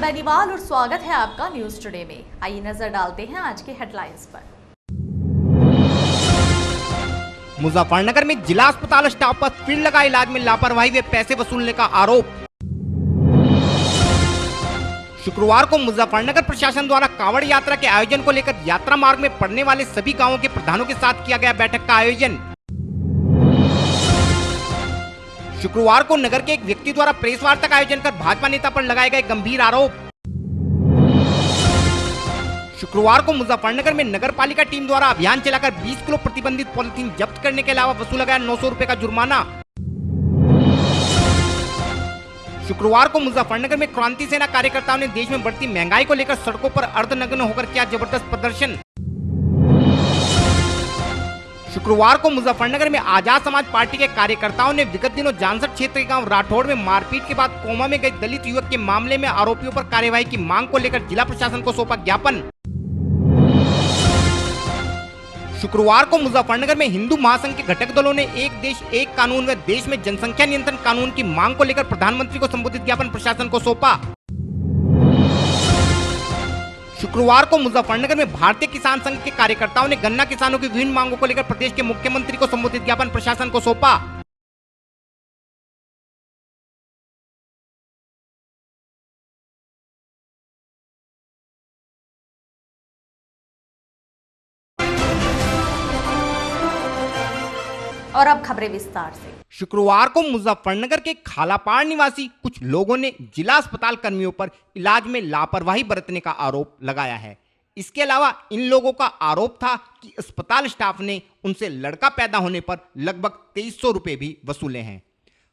बेनीवाल और स्वागत है आपका न्यूज टुडे में। आइए नजर डालते हैं आज के हेडलाइंस पर। मुजफ्फरनगर में जिला अस्पताल स्टाफ पर फिर लगा इलाज में लापरवाही व पैसे वसूलने का आरोप। शुक्रवार को मुजफ्फरनगर प्रशासन द्वारा कांवड़ यात्रा के आयोजन को लेकर यात्रा मार्ग में पड़ने वाले सभी गांवों के प्रधानों के साथ किया गया बैठक का आयोजन। शुक्रवार को नगर के एक व्यक्ति द्वारा प्रेस वार्ता का आयोजन कर भाजपा नेता पर लगाए गए गंभीर आरोप। शुक्रवार को मुजफ्फरनगर में नगर पालिका टीम द्वारा अभियान चलाकर 20 किलो प्रतिबंधित पॉलिथीन जब्त करने के अलावा वसूला गया 900 रुपए का जुर्माना। शुक्रवार को मुजफ्फरनगर में क्रांति सेना कार्यकर्ताओं ने देश में बढ़ती महंगाई को लेकर सड़कों पर अर्धनग्न होकर किया जबरदस्त प्रदर्शन। शुक्रवार को मुजफ्फरनगर में आजाद समाज पार्टी के कार्यकर्ताओं ने विगत दिनों जानसठ क्षेत्र के गांव राठौड़ में मारपीट के बाद कोमा में गए दलित युवक के मामले में आरोपियों पर कार्यवाही की मांग को लेकर जिला प्रशासन को सौंपा ज्ञापन। शुक्रवार को मुजफ्फरनगर में हिंदू महासंघ के घटक दलों ने एक देश एक कानून व देश में जनसंख्या नियंत्रण कानून की मांग को लेकर प्रधानमंत्री को संबोधित ज्ञापन प्रशासन को सौंपा। शुक्रवार को मुजफ्फरनगर में भारतीय किसान संघ के कार्यकर्ताओं ने गन्ना किसानों की विभिन्न मांगों को लेकर प्रदेश के मुख्यमंत्री को संबोधित ज्ञापन प्रशासन को सौंपा। और अब खबरें विस्तार से। शुक्रवार को मुजफ्फरनगर के खालापाड़ निवासी कुछ लोगों ने जिला अस्पताल कर्मियों पर इलाज में लापरवाही बरतने का आरोप लगाया है। इसके अलावा इन लोगों का आरोप था कि अस्पताल स्टाफ ने उनसे लड़का पैदा होने पर लगभग 2300 रुपए भी वसूले हैं।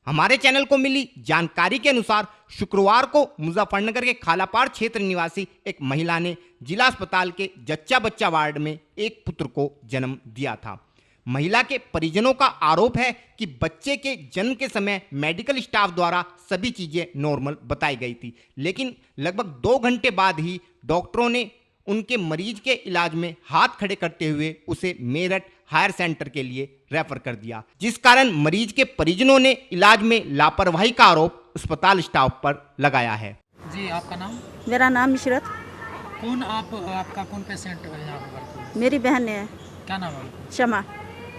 हमारे चैनल को मिली जानकारी के अनुसार शुक्रवार को मुजफ्फरनगर के खालापाड़ क्षेत्र निवासी एक महिला ने जिला अस्पताल के जच्चा बच्चा वार्ड में एक पुत्र को जन्म दिया था। महिला के परिजनों का आरोप है कि बच्चे के जन्म के समय मेडिकल स्टाफ द्वारा सभी चीजें नॉर्मल बताई गई थी, लेकिन लगभग 2 घंटे बाद ही डॉक्टरों ने उनके मरीज के इलाज में हाथ खड़े करते हुए उसे मेरठ हायर सेंटर के लिए रेफर कर दिया, जिस कारण मरीज के परिजनों ने इलाज में लापरवाही का आरोप अस्पताल स्टाफ पर लगाया है। जी, आपका नाम? मेरा नाम इशरत। कौन आपका कौन पेशेंट है यहाँ पर? मेरी बहन है। क्या नाम है? शमा।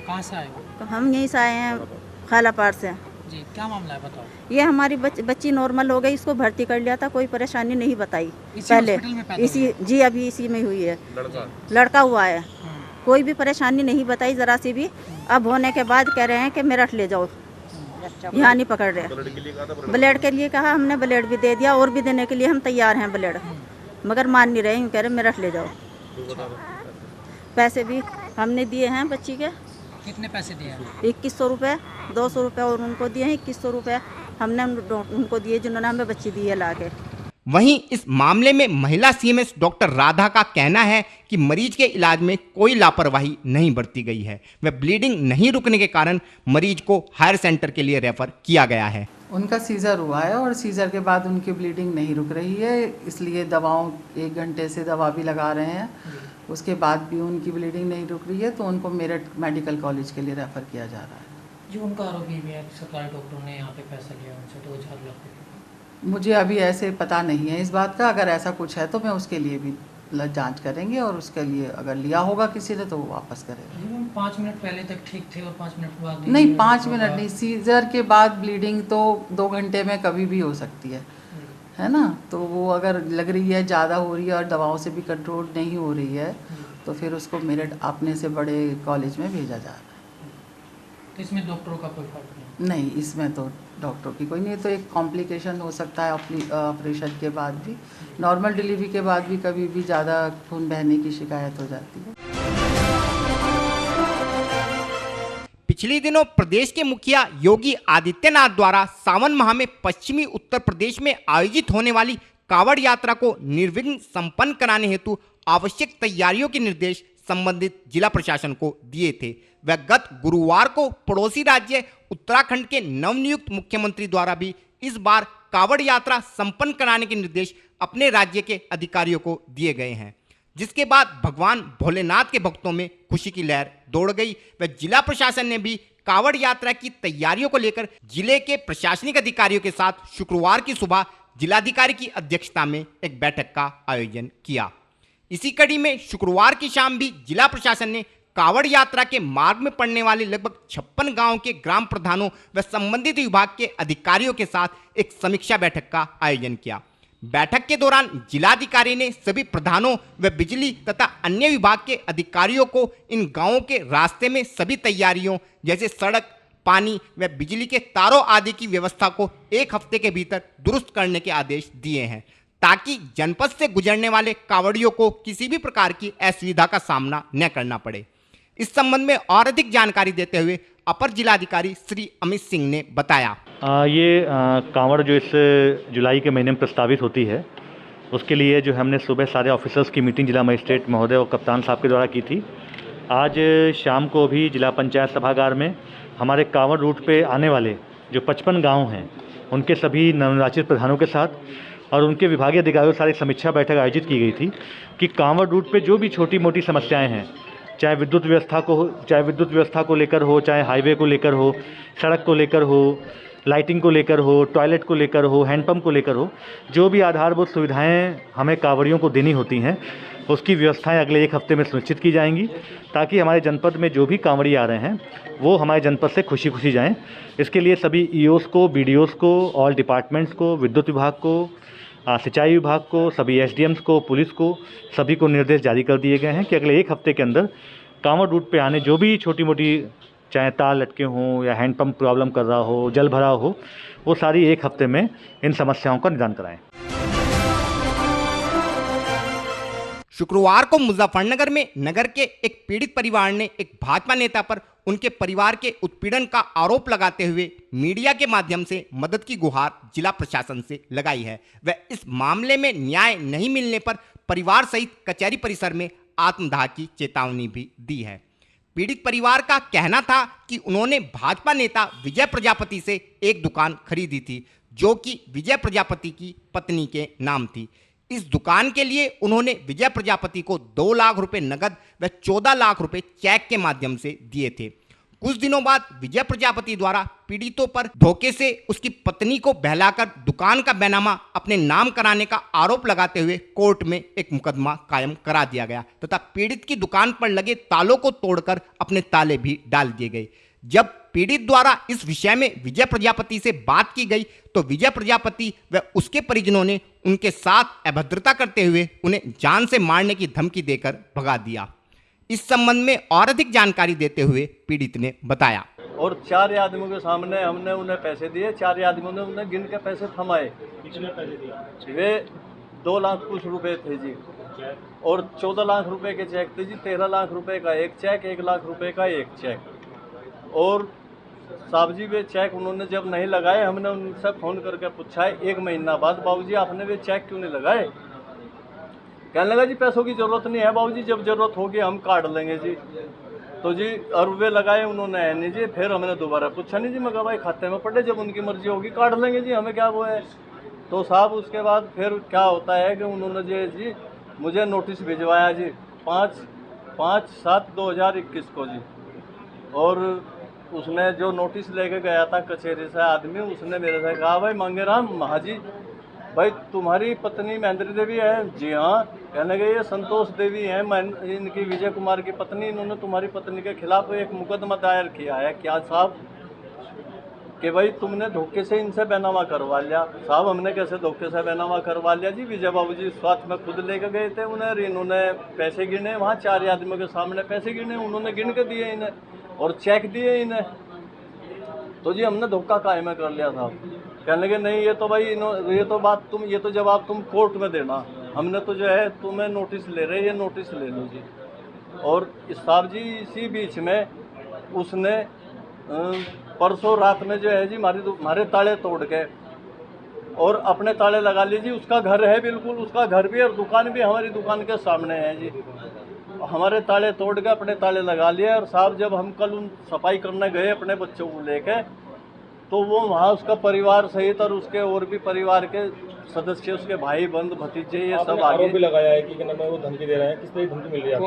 कहाँ से आए हो? हम यहीं से आए हैं, खालापाड़ से। जी, क्या मामला है बताओ। ये हमारी बच्ची नॉर्मल हो गई, इसको भर्ती कर लिया था, कोई परेशानी नहीं बताई पहले। इसी जी अभी इसी में हुई है, लड़का हुआ है, कोई भी परेशानी नहीं बताई जरा सी भी। अब होने के बाद कह रहे हैं कि मेरठ ले जाओ, यहाँ नहीं पकड़ रहे। ब्लेड के लिए कहा, हमने ब्लेड भी दे दिया और भी देने के लिए हम तैयार हैं ब्लेड, मगर मान नहीं रहे, कह रहे मेरठ ले जाओ। पैसे भी हमने दिए हैं बच्ची के। कितने पैसे दिए? 2100 रुपये, 200 रुपये और उनको दिए हैं, 2100 रुपये हमने उनको दिए जिन्होंने हमें बच्ची दी है ला के। वहीं इस मामले में महिला सीएमएस डॉक्टर राधा का कहना है कि मरीज के इलाज में कोई लापरवाही नहीं बरती गई है। वह ब्लीडिंग नहीं रुकने के कारण मरीज को हायर सेंटर के लिए रेफर किया गया है। उनका सीजर हुआ है और सीजर के बाद उनकी ब्लीडिंग नहीं रुक रही है, इसलिए दवाओं 1 घंटे से दवा भी लगा रहे हैं, उसके बाद भी उनकी ब्लीडिंग नहीं रुक रही है, तो उनको मेरठ मेडिकल कॉलेज के लिए रेफ़र किया जा रहा है। जी, उनका आरोप भी है कि सरकारी डॉक्टरों ने यहाँ पे पैसा लिया उनसे 2000 लाख रुपये। मुझे अभी ऐसे पता नहीं है इस बात का, अगर ऐसा कुछ है तो मैं उसके लिए भी जांच करेंगे और उसके लिए अगर लिया होगा किसी ने तो वो वापस करेगा। 5 मिनट पहले तक ठीक थे और 5 मिनट बाद नहीं, 5 मिनट नहीं, सीजर के बाद ब्लीडिंग तो 2 घंटे में कभी भी हो सकती है ना। तो वो अगर लग रही है ज़्यादा हो रही है और दवाओं से भी कंट्रोल नहीं हो रही है तो फिर उसको मेरठ अपने से बड़े कॉलेज में भेजा जा रहा है। तो इसमें डॉक्टरों का कोई फर्क नहीं, इसमें तो डॉक्टरों की कोई नहीं, तो एक कॉम्प्लिकेशन हो सकता है ऑपरेशन के बाद भी, नॉर्मल डिलीवरी के बाद भी कभी भी ज़्यादा खून बहने की शिकायत हो जाती है। पिछले दिनों प्रदेश के मुखिया योगी आदित्यनाथ द्वारा सावन माह में पश्चिमी उत्तर प्रदेश में आयोजित होने वाली कांवड़ यात्रा को निर्विघ्न संपन्न कराने हेतु आवश्यक तैयारियों के निर्देश संबंधित जिला प्रशासन को दिए थे। वह गत गुरुवार को पड़ोसी राज्य उत्तराखंड के नवनियुक्त मुख्यमंत्री द्वारा भी इस बार कांवड़ यात्रा संपन्न कराने के निर्देश अपने राज्य के अधिकारियों को दिए गए हैं, जिसके बाद भगवान भोलेनाथ के भक्तों में खुशी की लहर दौड़ गई। व जिला प्रशासन ने भी कांवड़ यात्रा की तैयारियों को लेकर जिले के प्रशासनिक अधिकारियों के साथ शुक्रवार की सुबह जिलाधिकारी की अध्यक्षता में एक बैठक का आयोजन किया। इसी कड़ी में शुक्रवार की शाम भी जिला प्रशासन ने कांवड़ यात्रा के मार्ग में पड़ने वाले लगभग 56 गांवों के ग्राम प्रधानों व संबंधित विभाग के अधिकारियों के साथ एक समीक्षा बैठक का आयोजन किया। बैठक के दौरान जिलाधिकारी ने सभी प्रधानों व बिजली तथा अन्य विभाग के अधिकारियों को इन गांवों के रास्ते में सभी तैयारियों जैसे सड़क, पानी व बिजली के तारों आदि की व्यवस्था को 1 हफ्ते के भीतर दुरुस्त करने के आदेश दिए हैं, ताकि जनपद से गुजरने वाले कांवड़ियों को किसी भी प्रकार की असुविधा का सामना न करना पड़े। इस संबंध में और अधिक जानकारी देते हुए अपर जिलाधिकारी श्री अमित सिंह ने बताया। ये कांवड़ जो इस जुलाई के महीने में प्रस्तावित होती है, उसके लिए जो हमने सुबह सारे ऑफिसर्स की मीटिंग जिला मजिस्ट्रेट महोदय और कप्तान साहब के द्वारा की थी। आज शाम को भी जिला पंचायत सभागार में हमारे कांवड़ रूट पे आने वाले जो 55 गांव हैं, उनके सभी नवनिर्वाचित प्रधानों के साथ और उनके विभागीय अधिकारियों के साथ एक समीक्षा बैठक आयोजित की गई थी कि कांवड़ रूट पे जो भी छोटी मोटी समस्याएं हैं, चाहे विद्युत व्यवस्था को लेकर हो, चाहे हाईवे को लेकर हो, सड़क को लेकर हो, लाइटिंग को लेकर हो, टॉयलेट को लेकर हो, हैंडपंप को लेकर हो, जो भी आधारभूत सुविधाएं हमें कांवड़ियों को देनी होती हैं, उसकी व्यवस्थाएं अगले 1 हफ्ते में सुनिश्चित की जाएंगी, ताकि हमारे जनपद में जो भी कांवड़ी आ रहे हैं वो हमारे जनपद से खुशी खुशी जाएं। इसके लिए सभी ईओस को, बीडीओस को, ऑल डिपार्टमेंट्स को, विद्युत विभाग को, सिंचाई विभाग को, सभी एसडीएम्स को, पुलिस को, सभी को निर्देश जारी कर दिए गए हैं कि अगले 1 हफ्ते के अंदर कांवड़ रूट पे आने जो भी छोटी मोटी चाहे तार लटके हों या हैंडपंप प्रॉब्लम कर रहा हो, जल भराव हो, वो सारी 1 हफ्ते में इन समस्याओं का निदान कराएं। शुक्रवार को मुजफ्फरनगर में नगर के एक पीड़ित परिवार ने एक भाजपा नेता पर उनके परिवार के उत्पीड़न का आरोप लगाते हुए मीडिया के माध्यम से मदद की गुहार जिला प्रशासन से लगाई है। वह इस मामले में न्याय नहीं मिलने पर परिवार सहित कचहरी परिसर में आत्मदाह की चेतावनी भी दी है। पीड़ित परिवार का कहना था कि उन्होंने भाजपा नेता विजय प्रजापति से एक दुकान खरीदी थी, जो कि विजय प्रजापति की पत्नी के नाम थी। इस दुकान के लिए उन्होंने विजय प्रजापति को 2 लाख रुपए नगद व 14 लाख रुपए चेक के माध्यम से दिए थे। कुछ दिनों बाद विजय प्रजापति द्वारा पीड़ितों पर धोखे से उसकी पत्नी को बहलाकर दुकान का बैनामा अपने नाम कराने का आरोप लगाते हुए कोर्ट में एक मुकदमा कायम करा दिया गया तथा पीड़ित की दुकान पर लगे तालों को तोड़कर अपने ताले भी डाल दिए गए। जब पीड़ित द्वारा इस विषय में विजय प्रजापति से बात की गई तो विजय प्रजापति व उसके परिजनों ने उनके साथ अभद्रता करते हुए उन्हें जान से मारने की धमकी देकर भगा दिया। इस संबंध में और अधिक जानकारी देते हुए पीड़ित ने बताया। और 4 आदमियों के सामने हमने उन्हें पैसे दिए, 4 आदमियों ने उन्हें गिन के पैसे थमाए। वे 2 लाख कुछ रुपए थे जी, और 14 लाख रुपए के चेक थे जी। 13 लाख रुपए का एक चेक, 1 लाख रुपए का एक चेक। और साहब जी वे चेक उन्होंने जब नहीं लगाए, हमने उनसे फ़ोन करके पूछा है 1 महीना बाद, बाबूजी आपने वे चेक क्यों नहीं लगाए? कहने लगा जी पैसों की ज़रूरत नहीं है बाबूजी, जब ज़रूरत होगी हम काट लेंगे जी। तो जी और वे लगाए उन्होंने है नहीं जी। फिर हमने दोबारा पूछा नहीं जी, मैं कहा भाई खाते में पड़े, जब उनकी मर्जी होगी काट लेंगे जी, हमें क्या वो है। तो साहब उसके बाद फिर क्या होता है कि उन्होंने जी मुझे नोटिस भिजवाया जी 5/7/2021 को जी। और उसने जो नोटिस लेके गया था कचहरी से आदमी, उसने मेरे से कहा भाई मांगेराम महाजी भाई तुम्हारी पत्नी महेंद्री देवी है? जी हाँ। कहने लगे ये संतोष देवी है, इनकी विजय कुमार की पत्नी, इन्होंने तुम्हारी पत्नी के खिलाफ एक मुकदमा दायर किया है। क्या साहब? कि भाई तुमने धोखे से इनसे बैनामा करवा लिया। साहब हमने कैसे धोखे से बैनामा करवा लिया जी? विजय बाबू जी स्वास्थ्य में खुद लेकर गए थे उन्हें, इन्होंने पैसे गिने वहाँ 4 आदमियों के सामने पैसे गिने, उन्होंने गिन के दिए इन्हें और चेक दिए इन्हें। तो जी हमने धोखा कायम कर लिया साहब। कहने लगे नहीं ये तो भाई ये तो जवाब तुम कोर्ट में देना, हमने तो जो है तुम्हें नोटिस ले रहे, ये नोटिस ले लो जी। और साहब जी इसी बीच में उसने परसों रात में जो है जी हमारे ताले तोड़ के और अपने ताले लगा लिए जी। उसका घर है बिल्कुल, उसका घर भी और दुकान भी हमारी दुकान के सामने है जी। हमारे ताले तोड़ के अपने ताले लगा लिए। और साहब जब हम कल उन सफाई करने गए अपने बच्चों को लेके, तो वो वहाँ उसका परिवार सहित और उसके और भी परिवार के सदस्य, उसके भाई बंधु भतीजे, ये सब आगे भी लगाया है कि वो धमकी दे रहे हैं। किस तरह धमकी मिल रही है?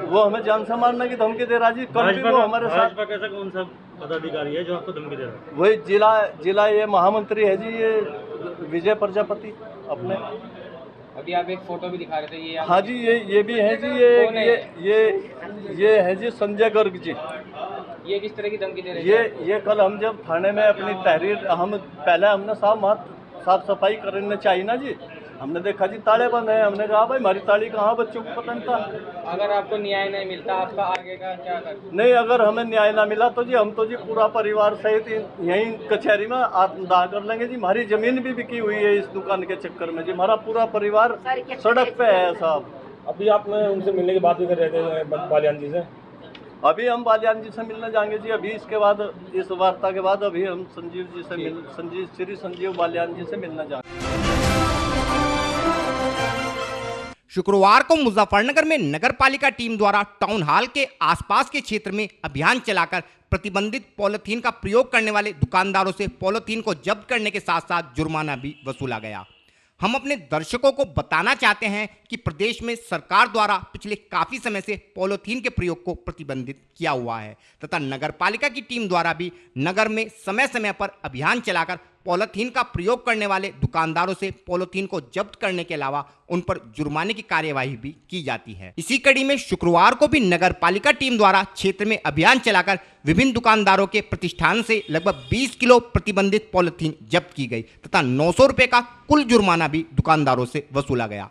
वो हमें जान से मारने की धमकी दे रहा जी। कल भी वो हमारे साथ कैसा कौन सा पदाधिकारी है जो आपको धमकी दे रहा है? वही जिला ये महामंत्री है जी, ये विजय प्रजापति अपने। अभी आप एक फोटो भी दिखा रहे थे, ये हाँ जी, ये भी है जी, ये है जी संजय गर्ग जी। ये किस तरह की धमकी दे रहे हैं? ये कल हम जब थाने में अपनी तहरीर हमने साफ सफाई करने चाहिए ना जी, हमने देखा जी ताले बंद है, हमने कहा भाई हमारी ताली कहाँ, बच्चों को पता नहीं था। अगर आपको न्याय नहीं मिलता आपका आगे का क्या कर? नहीं, अगर हमें न्याय ना मिला तो जी हम तो जी पूरा परिवार सहित यहीं कचहरी में आत्मदाह कर लेंगे जी। हमारी जमीन भी बिकी हुई है इस दुकान के चक्कर में जी, हमारा पूरा परिवार सड़क पे है साहब। अभी आपने उनसे मिलने की बात भी कर रहे थे बालियान जी से? अभी हम बालियान जी से मिलने जाएंगे जी। अभी इसके बाद, इस वार्ता के बाद अभी हम श्री संजीव बालियान जी से मिलने जाएंगे। शुक्रवार को मुजफ्फरनगर में नगर पालिका टीम द्वारा टाउन हॉल के आसपास के क्षेत्र में अभियान चलाकर प्रतिबंधित पॉलीथीन का प्रयोग करने वाले दुकानदारों से पॉलीथीन को जब्त करने के साथ साथ जुर्माना भी वसूला गया। हम अपने दर्शकों को बताना चाहते हैं कि प्रदेश में सरकार द्वारा पिछले काफी समय से पॉलीथीन के प्रयोग को प्रतिबंधित किया हुआ है तथा नगर पालिका की टीम द्वारा भी नगर में समय समय पर अभियान चलाकर पॉलीथीन का प्रयोग करने वाले दुकानदारों से पॉलीथीन को जब्त करने के अलावा उन पर जुर्माने की कार्यवाही भी की जाती है। इसी कड़ी में शुक्रवार को भी नगर पालिका टीम द्वारा क्षेत्र में अभियान चलाकर विभिन्न दुकानदारों के प्रतिष्ठान से लगभग 20 किलो प्रतिबंधित पॉलीथीन जब्त की गई तथा 900 रुपए का कुल जुर्माना भी दुकानदारों से वसूला गया।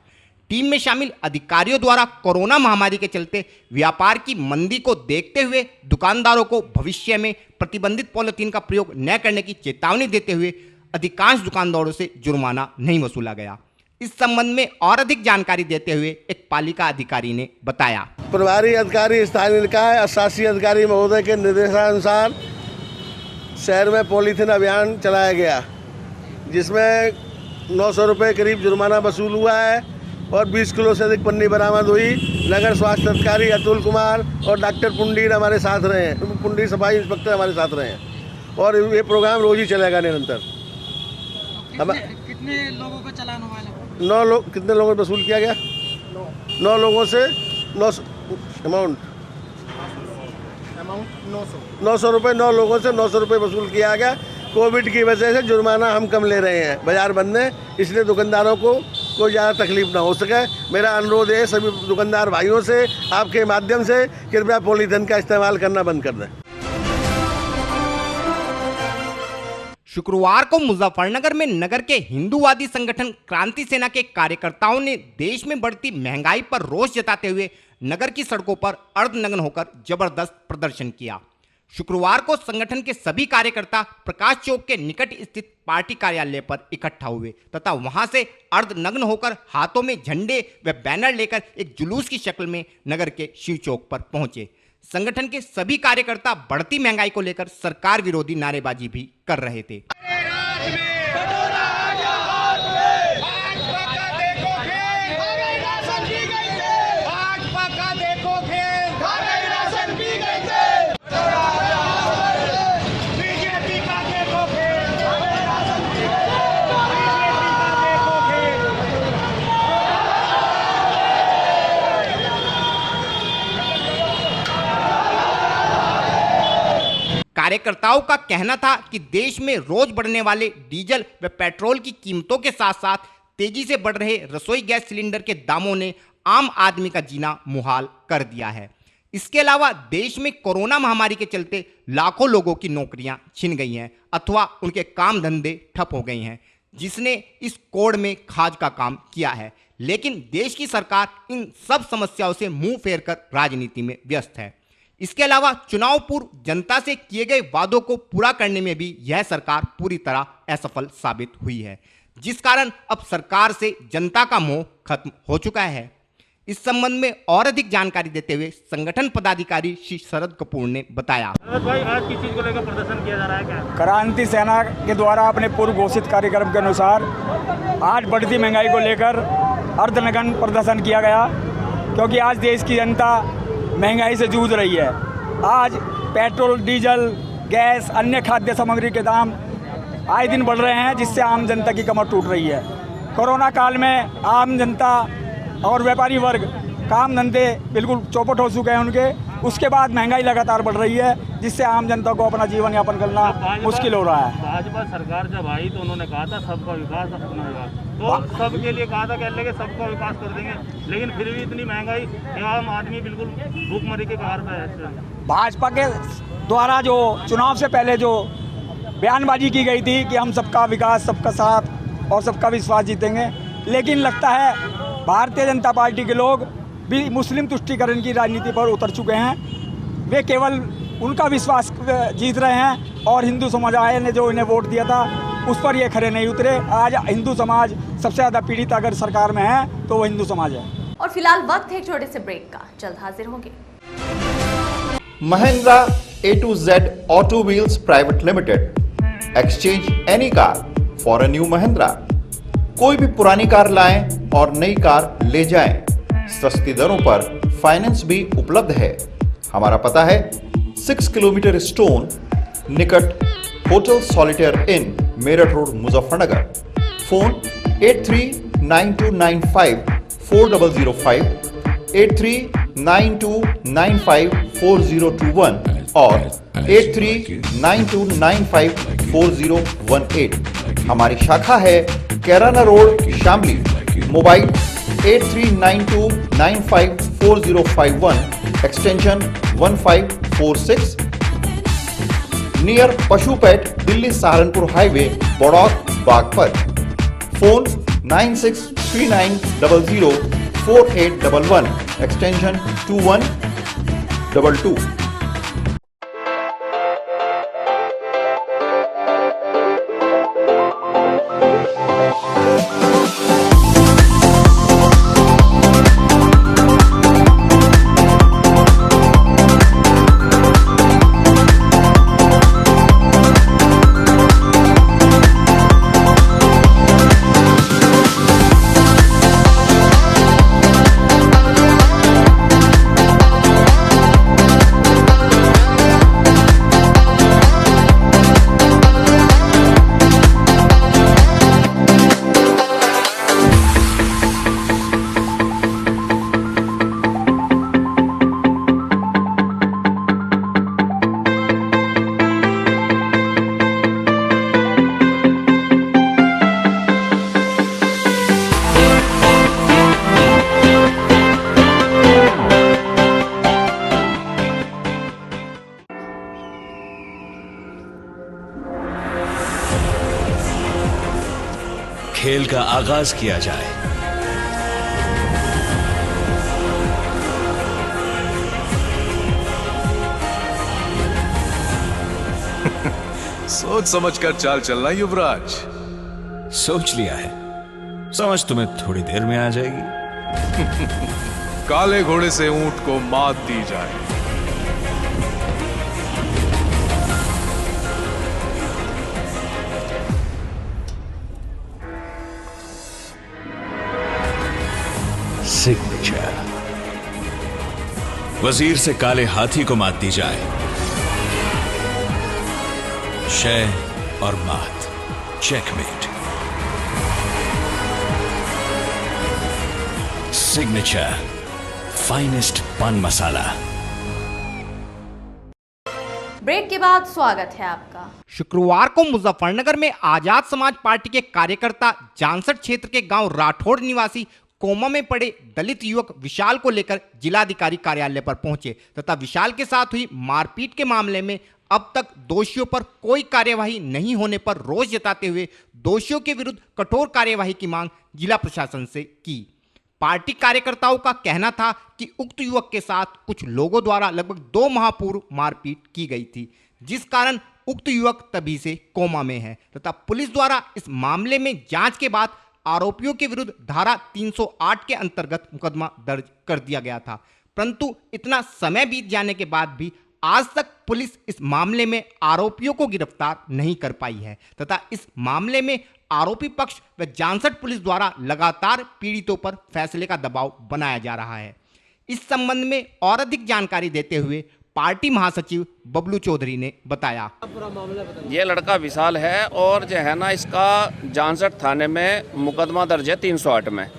टीम में शामिल अधिकारियों द्वारा कोरोना महामारी के चलते व्यापार की मंदी को देखते हुए दुकानदारों को भविष्य में प्रतिबंधित पॉलीथीन का प्रयोग न करने की चेतावनी देते हुए अधिकांश दुकानदारों से जुर्माना नहीं वसूला गया। इस संबंध में और अधिक जानकारी देते हुए एक पालिका अधिकारी ने बताया। प्रभारी अधिकारी स्थानीय निकाय शासी अधिकारी महोदय के निर्देशानुसार शहर में पॉलीथीन अभियान चलाया गया, जिसमें 900 रुपये करीब जुर्माना वसूल हुआ है और 20 किलो से अधिक पन्नी बरामद हुई। नगर स्वास्थ्य अधिकारी अतुल कुमार और डॉक्टर पुंडीर हमारे साथ रहे हैं, पुंडीर सफाई इंस्पेक्टर हमारे साथ रहे हैं और ये प्रोग्राम रोज ही चलेगा निरंतर। कितने लोगों का चालान हुआ है? 9 लोग। कितने लोगों को वसूल किया गया? 9 लोगों से 900 रुपये 9 लोगों से 900 रुपये वसूल किया गया। कोविड की वजह से जुर्माना हम कम ले रहे हैं, बाजार बंद है, इसलिए दुकानदारों को कोई ज़्यादा तकलीफ ना हो सके। मेरा अनुरोध है सभी दुकानदार भाइयों से, आपके माध्यम से कृपया पॉलीथीन का इस्तेमाल करना बंद कर दें। शुक्रवार को मुजफ्फरनगर में नगर के हिंदूवादी संगठन क्रांति सेना के कार्यकर्ताओं ने देश में बढ़ती महंगाई पर रोष जताते हुए नगर की सड़कों पर अर्धनग्न होकर जबरदस्त प्रदर्शन किया। शुक्रवार को संगठन के सभी कार्यकर्ता प्रकाश चौक के निकट स्थित पार्टी कार्यालय पर इकट्ठा हुए तथा वहां से अर्धनग्न होकर हाथों में झंडे व बैनर लेकर एक जुलूस की शक्ल में नगर के शिव चौक पर पहुंचे। संगठन के सभी कार्यकर्ता बढ़ती महंगाई को लेकर सरकार विरोधी नारेबाजी भी कर रहे थे। कार्यकर्ताओं का कहना था कि देश में रोज बढ़ने वाले डीजल व पेट्रोल की कीमतों के साथ साथ तेजी से बढ़ रहे रसोई गैस सिलेंडर के दामों ने आम आदमी का जीना मुहाल कर दिया है। इसके अलावा देश में कोरोना महामारी के चलते लाखों लोगों की नौकरियां छिन गई हैं अथवा उनके काम धंधे ठप हो गए हैं, जिसने इस कोड़ में खाज का काम किया है। लेकिन देश की सरकार इन सब समस्याओं से मुंह फेर कर राजनीति में व्यस्त है। इसके अलावा चुनाव पूर्व जनता से किए गए वादों को पूरा करने में भी यह सरकार पूरी तरह असफल साबित हुई है, जिस कारण अब सरकार से जनता का मोह खत्म हो चुका है। इस संबंध में और अधिक जानकारी देते हुए संगठन पदाधिकारी श्री शरद कपूर ने बताया। भाई, आज किस चीज को लेकर प्रदर्शन किया जा रहा है? क्या क्रांति सेना के द्वारा अपने पूर्व घोषित कार्यक्रम के अनुसार आज बढ़ती महंगाई को लेकर अर्धनग्न प्रदर्शन किया गया, क्योंकि आज देश की जनता महंगाई से जूझ रही है। आज पेट्रोल, डीजल, गैस, अन्य खाद्य सामग्री के दाम आए दिन बढ़ रहे हैं, जिससे आम जनता की कमर टूट रही है। कोरोना काल में आम जनता और व्यापारी वर्ग काम धंधे बिल्कुल चौपट हो चुके हैं उनके, उसके बाद महंगाई लगातार बढ़ रही है, जिससे आम जनता को अपना जीवन यापन करना मुश्किल हो रहा है। भाजपा सरकार जब आई तो उन्होंने कहा था सबका विकास अपना विकास, तो सबके लिए कहा था कह लेंगे सबका विकास कर देंगे, लेकिन फिर भी इतनी महंगाई, आम आदमी बिल्कुल भूखमरी के कगार पे है। भाजपा के द्वारा जो चुनाव से पहले जो बयानबाजी की गई थी कि हम सबका विकास, सबका साथ और सबका विश्वास जीतेंगे, लेकिन लगता है भारतीय जनता पार्टी के लोग भी मुस्लिम तुष्टीकरण की राजनीति पर उतर चुके हैं। वे केवल उनका विश्वास जीत रहे हैं और हिंदू समुदाय ने जो इन्हें वोट दिया था उस पर ये खरे नहीं उतरे। आज हिंदू समाज सबसे ज़्यादा पीड़ित अगर सरकार में है तो वो हिंदू समाज है। और फिलहाल वक्त है एक छोटे से ब्रेक का, जल्द हाजिर होंगे। Mahindra A to Z Auto Wheels Private Limited, exchange any car for a new Mahindra। कोई भी पुरानी कार लाएं और नई कार ले जाएं, सस्ती दरों पर फाइनेंस भी उपलब्ध है। हमारा पता है 6 किलोमीटर स्टोन निकट hotel solitaire inn, Meerut road, Muzaffarnagar. Phone 8392954005, 8392954021 और 8392954018। हमारी शाखा है Kairana road, Shamli. Mobile 8392954051, extension 1546, near पशुपेट, Delhi Saharanpur highway, Baraut, Baghpat. Phone 9639004811, extension 2122। खेल का आगाज किया जाए। सोच समझ कर चाल चलना युवराज। सोच लिया है, समझ तुम्हें थोड़ी देर में आ जाएगी। काले घोड़े से ऊंट को मात दी जाए। सिग्नेचर। वजीर से काले हाथी को मात दी जाए। शय और मात, चेकमेट। सिग्नेचर फाइनेस्ट पान मसाला। ब्रेक के बाद स्वागत है आपका। शुक्रवार को मुजफ्फरनगर में आजाद समाज पार्टी के कार्यकर्ता जानसठ क्षेत्र के गांव राठौड़ निवासी कोमा में पड़े दलित युवक विशाल को लेकर जिलाधिकारी कार्यालय पर पहुंचे तथा विशाल के साथ हुई मारपीट के मामले में अब तक दोषियों पर कोई कार्यवाही नहीं होने पर रोष जताते हुए दोषियों के विरुद्ध कठोर कार्यवाही की मांग जिला प्रशासन से की। पार्टी कार्यकर्ताओं का कहना था कि उक्त युवक के साथ कुछ लोगों द्वारा लगभग 2 माह पूर्व मारपीट की गई थी, जिस कारण उक्त युवक तभी से कोमा में है तथा पुलिस द्वारा इस मामले में जांच के बाद आरोपियों के विरुद्ध धारा 308 के अंतर्गत मुकदमा दर्ज कर दिया गया था। परंतु इतना समय बीत जाने के बाद भी आज तक पुलिस इस मामले में आरोपियों को गिरफ्तार नहीं कर पाई है तथा इस मामले में आरोपी पक्ष व जानसठ पुलिस द्वारा लगातार पीड़ितों पर फैसले का दबाव बनाया जा रहा है। इस संबंध में और अधिक जानकारी देते हुए पार्टी महासचिव बबलू चौधरी ने बताया, ये लड़का विशाल है और जो है ना इसका जानसठ थाने में मुकदमा दर्ज है 308 में।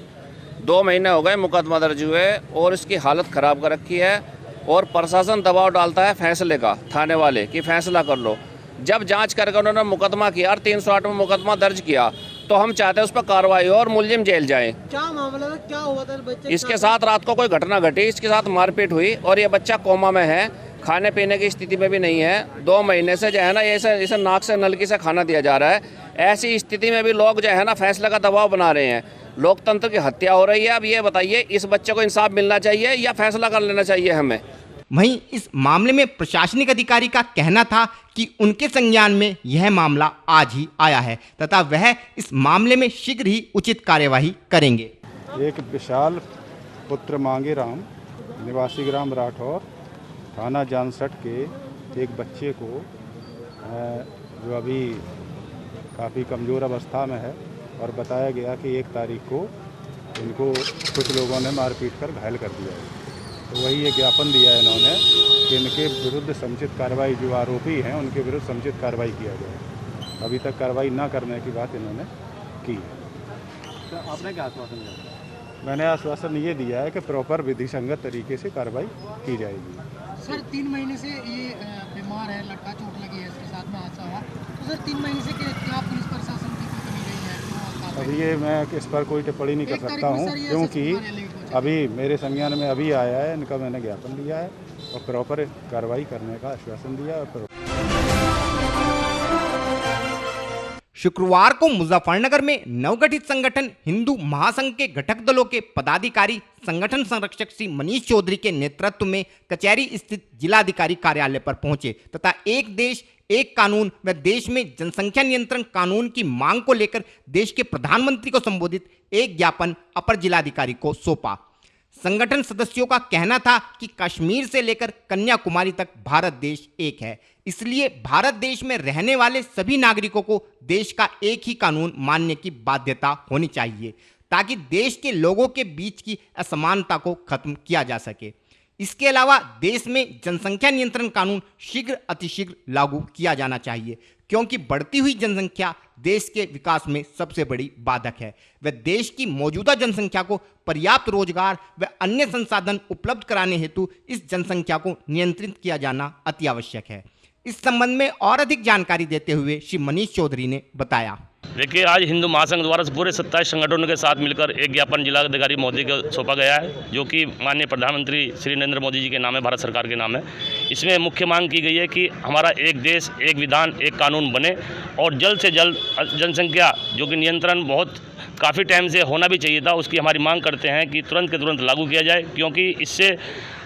2 महीने हो गए मुकदमा दर्ज हुए और इसकी हालत ख़राब कर रखी है और प्रशासन दबाव डालता है फैसले का, थाने वाले कि फैसला कर लो। जब जांच करके उन्होंने मुकदमा किया और 308 में मुकदमा दर्ज किया, तो हम चाहते हैं उस पर कार्रवाई हो और मुलजिम जेल जाए। क्या मामला था, क्या हुआ था बच्चे? इसके साथ रात को कोई घटना घटी, इसके साथ मारपीट हुई और ये बच्चा कोमा में है, खाने पीने की स्थिति में भी नहीं है। 2 महीने से जो है ना इसे नाक से नलकी से खाना दिया जा रहा है। ऐसी स्थिति में भी लोग जो है ना फैसले का दबाव बना रहे हैं। लोकतंत्र की हत्या हो रही है। अब ये बताइए, इस बच्चे को इंसाफ मिलना चाहिए या फैसला कर लेना चाहिए हमें? वहीं इस मामले में प्रशासनिक अधिकारी का कहना था कि उनके संज्ञान में यह मामला आज ही आया है तथा वह इस मामले में शीघ्र ही उचित कार्यवाही करेंगे। एक विशाल पुत्र मांगे राम निवासी ग्राम राठौर थाना जानसठ के एक बच्चे को जो अभी काफ़ी कमज़ोर अवस्था में है और बताया गया कि 1 तारीख को इनको कुछ लोगों ने मारपीट कर घायल कर दिया है। तो वही ये ज्ञापन दिया है इन्होंने कि इनके विरुद्ध समुचित कार्रवाई, जो आरोपी हैं उनके विरुद्ध समुचित कार्रवाई किया जाए। अभी तक कार्रवाई न करने की बात इन्होंने की है। तो आपने क्या आश्वासन दिया? मैंने आश्वासन ये दिया है कि प्रॉपर विधि संगत तरीके से कार्रवाई की जाएगी। सर 3 महीने से ये बीमार है, लड़का चोट लगी है, इसके साथ में हादसा हुआ, तो सर 3 महीने से क्या पुलिस प्रशासन की कोई कमी रही है? अभी ये मैं इस पर कोई टिप्पणी नहीं कर सकता हूँ, क्योंकि अभी मेरे संज्ञान में अभी आया है। इनका मैंने ज्ञापन दिया है और प्रॉपर कार्रवाई करने का आश्वासन दिया है। शुक्रवार को मुजफ्फरनगर में नवगठित संगठन हिंदू महासंघ के घटक दलों के पदाधिकारी संगठन संरक्षक श्री मनीष चौधरी के नेतृत्व में कचहरी स्थित जिलाधिकारी कार्यालय पर पहुंचे तथा एक देश एक कानून व देश में जनसंख्या नियंत्रण कानून की मांग को लेकर देश के प्रधानमंत्री को संबोधित एक ज्ञापन अपर जिलाधिकारी को सौंपा। संगठन सदस्यों का कहना था कि कश्मीर से लेकर कन्याकुमारी तक भारत देश एक है, इसलिए भारत देश में रहने वाले सभी नागरिकों को देश का एक ही कानून मानने की बाध्यता होनी चाहिए ताकि देश के लोगों के बीच की असमानता को खत्म किया जा सके। इसके अलावा देश में जनसंख्या नियंत्रण कानून शीघ्र अतिशीघ्र लागू किया जाना चाहिए, क्योंकि बढ़ती हुई जनसंख्या देश के विकास में सबसे बड़ी बाधक है। वह देश की मौजूदा जनसंख्या को पर्याप्त रोजगार व अन्य संसाधन उपलब्ध कराने हेतु इस जनसंख्या को नियंत्रित किया जाना अति आवश्यक है। इस संबंध में और अधिक जानकारी देते हुए श्री मनीष चौधरी ने बताया। देखिए, आज हिंदू महासंघ द्वारा पूरे 27 संगठनों के साथ मिलकर एक ज्ञापन जिलाधिकारी महोदय को सौंपा गया है, जो कि माननीय प्रधानमंत्री श्री नरेंद्र मोदी जी के नाम है, भारत सरकार के नाम है। इसमें मुख्य मांग की गई है कि हमारा एक देश एक विधान एक कानून बने और जल्द से जल्द जनसंख्या जो कि नियंत्रण बहुत काफ़ी टाइम से होना भी चाहिए था, उसकी हमारी मांग करते हैं कि तुरंत के तुरंत लागू किया जाए, क्योंकि इससे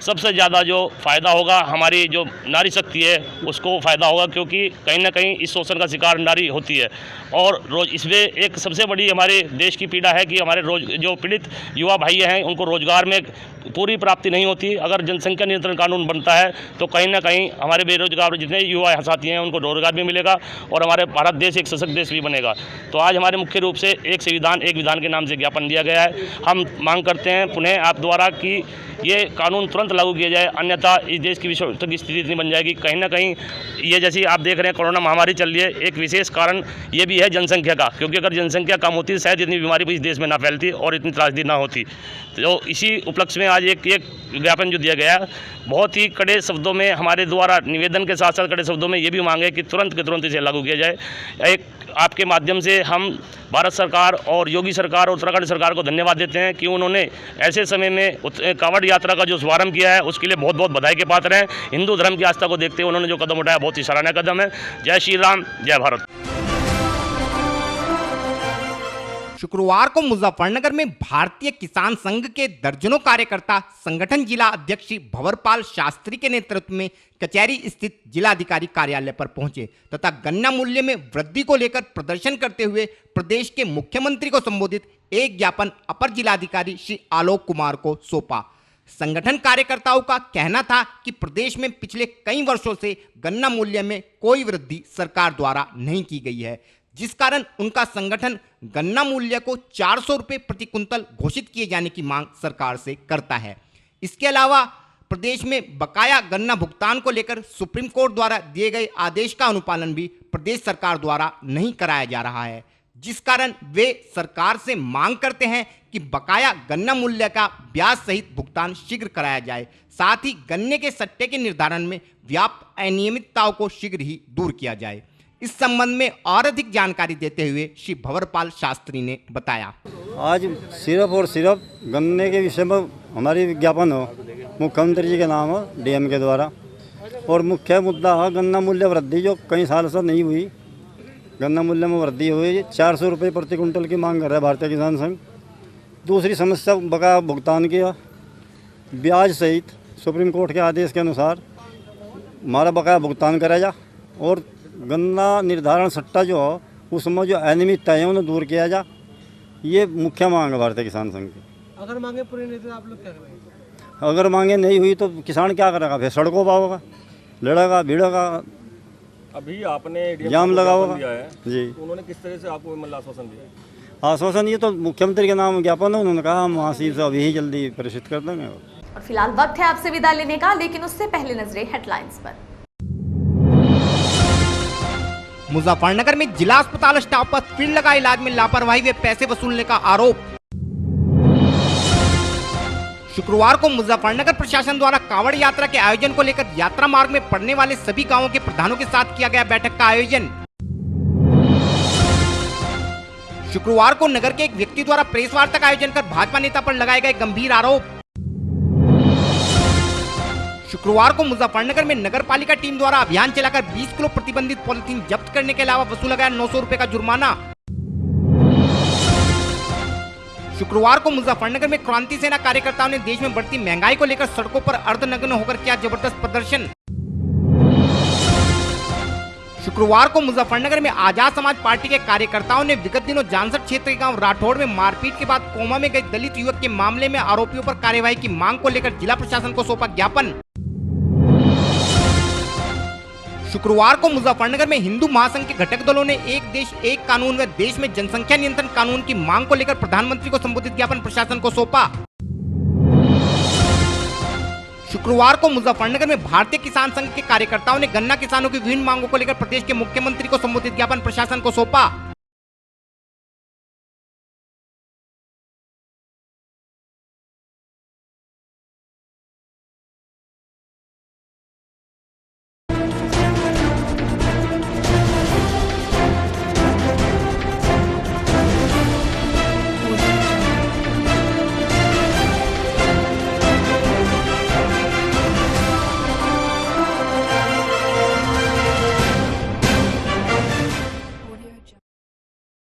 सबसे ज़्यादा जो फ़ायदा होगा हमारी जो नारी शक्ति है उसको फ़ायदा होगा, क्योंकि कहीं ना कहीं इस शोषण का शिकार नारी होती है। और रोज इसमें एक सबसे बड़ी हमारे देश की पीड़ा है कि हमारे जो पीड़ित युवा भाई हैं उनको रोजगार में पूरी प्राप्ति नहीं होती। अगर जनसंख्या नियंत्रण कानून बनता है तो कहीं ना कहीं हमारे बेरोजगार जितने युवा साथी हैं उनको रोजगार भी मिलेगा और हमारे भारत देश एक सशक्त देश भी बनेगा। तो आज हमारे मुख्य रूप से एक संविधान एक विधान के नाम से ज्ञापन दिया गया है। हम मांग करते हैं पुनः आप द्वारा कि ये कानून तुरंत लागू किया जाए, अन्यथा इस देश की विश्व की स्थिति इतनी बन जाएगी। कहीं ना कहीं ये जैसी आप देख रहे हैं कोरोना महामारी चल रही है, एक विशेष कारण ये भी है जनसंख्या का, क्योंकि अगर जनसंख्या कम होती तो शायद इतनी बीमारी भी इस देश में ना फैलती और इतनी त्रासदी ना होती। तो इसी उपलक्ष्य में आज एक ज्ञापन जो दिया गया है, बहुत ही कड़े शब्दों में हमारे द्वारा निवेदन के साथ साथ कड़े शब्दों में ये भी मांग है कि तुरंत के तुरंत इसे लागू किया जाए। एक आपके माध्यम से हम भारत सरकार और योगी सरकार और उत्तराखंड सरकार को धन्यवाद देते हैं कि उन्होंने ऐसे समय में कांवड़ यात्रा का जो शुभारंभ किया है उसके लिए बहुत बहुत बधाई के पात्र हैं। हिंदू धर्म की आस्था को देखते हुए उन्होंने जो कदम उठाया बहुत ही सराहनीय कदम है। जय श्री राम, जय भारत। शुक्रवार को मुजफ्फरनगर में भारतीय किसान संघ के दर्जनों कार्यकर्ता संगठन जिला अध्यक्ष श्री भंवरपाल शास्त्री के नेतृत्व में कचहरी स्थित जिलाधिकारी कार्यालय पर पहुंचे तथा गन्ना मूल्य में वृद्धि को लेकर प्रदर्शन करते हुए प्रदेश के मुख्यमंत्री को संबोधित एक ज्ञापन अपर जिलाधिकारी श्री आलोक कुमार को सौंपा। संगठन कार्यकर्ताओं का कहना था कि प्रदेश में पिछले कई वर्षों से गन्ना मूल्य में कोई वृद्धि सरकार द्वारा नहीं की गई है, जिस कारण उनका संगठन गन्ना मूल्य को 400 रुपये प्रति कुंतल घोषित किए जाने की मांग सरकार से करता है। इसके अलावा प्रदेश में बकाया गन्ना भुगतान को लेकर सुप्रीम कोर्ट द्वारा दिए गए आदेश का अनुपालन भी प्रदेश सरकार द्वारा नहीं कराया जा रहा है, जिस कारण वे सरकार से मांग करते हैं कि बकाया गन्ना मूल्य का ब्याज सहित भुगतान शीघ्र कराया जाए। साथ ही गन्ने के सट्टे के निर्धारण में व्याप्त अनियमितताओं को शीघ्र ही दूर किया जाए। इस संबंध में और अधिक जानकारी देते हुए श्री भंवरपाल शास्त्री ने बताया, आज सिर्फ और सिर्फ गन्ने के विषय में हमारी विज्ञापन हो मुख्यमंत्री जी के नाम हो डीएम के द्वारा, और मुख्य मुद्दा है गन्ना मूल्य वृद्धि जो कई साल से नहीं हुई। गन्ना मूल्य में वृद्धि हुई, 400 रुपये प्रति कुंटल की मांग कर रहा है भारतीय किसान संघ। दूसरी समस्या बकाया भुगतान किया ब्याज सहित सुप्रीम कोर्ट के आदेश के अनुसार हमारा बकाया भुगतान करा जा, और गन्ना निर्धारण सट्टा जो हो उसमें जो अनियमितता है उन्हें दूर किया जा। ये मुख्य मांग है भारतीय किसान संघ की। अगर मांगे पूरी नहीं तो आप लोग क्या करेंगे? अगर मांगे नहीं हुई तो किसान क्या करेगा? फिर सड़कों पर होगा, लड़ेगा भिड़ेगा, अभी आपने जाम लगाओगा जी। तो उन्होंने किस तरह से आपको मतलब आश्वासन दिया? आश्वासन ये तो मुख्यमंत्री के नाम ज्ञापन है, उन्होंने कहा हम वहाँ से अभी ही जल्दी प्रेषित कर देंगे। और फिलहाल वक्त है आपसे विदा लेने का, लेकिन उससे पहले नजरें हेडलाइंस पर। मुजफ्फरनगर में जिला अस्पताल स्टाफ पर फिर लगा इलाज में लापरवाही व पैसे वसूलने का आरोप। शुक्रवार को मुजफ्फरनगर प्रशासन द्वारा कांवड़ यात्रा के आयोजन को लेकर यात्रा मार्ग में पड़ने वाले सभी गांवों के प्रधानों के साथ किया गया बैठक का आयोजन। शुक्रवार को नगर के एक व्यक्ति द्वारा प्रेस वार्ता का आयोजन कर भाजपा नेता पर लगाए गए गंभीर आरोप। शुक्रवार को मुजफ्फरनगर में नगर पालिका टीम द्वारा अभियान चलाकर 20 किलो प्रतिबंधित पॉलिथीन जब्त करने के अलावा वसूला गया 900 रुपए का जुर्माना। शुक्रवार को मुजफ्फरनगर में क्रांति सेना कार्यकर्ताओं ने देश में बढ़ती महंगाई को लेकर सड़कों पर अर्धनग्न होकर किया जबरदस्त प्रदर्शन। शुक्रवार को मुजफ्फरनगर में आजाद समाज पार्टी के कार्यकर्ताओं ने विगत दिनों जानसठ क्षेत्र के गांव राठौड़ में मारपीट के बाद कोमा में गए दलित युवक के मामले में आरोपियों पर कार्यवाही की मांग को लेकर जिला प्रशासन को सौंपा ज्ञापन। शुक्रवार को मुजफ्फरनगर में हिंदू महासंघ के घटक दलों ने एक देश एक कानून व देश में जनसंख्या नियंत्रण कानून की मांग को लेकर प्रधानमंत्री को संबोधित ज्ञापन प्रशासन को सौंपा। शुक्रवार को मुजफ्फरनगर में भारतीय किसान संघ के कार्यकर्ताओं ने गन्ना किसानों की विभिन्न मांगों को लेकर प्रदेश के मुख्यमंत्री को संबोधित ज्ञापन प्रशासन को सौंपा।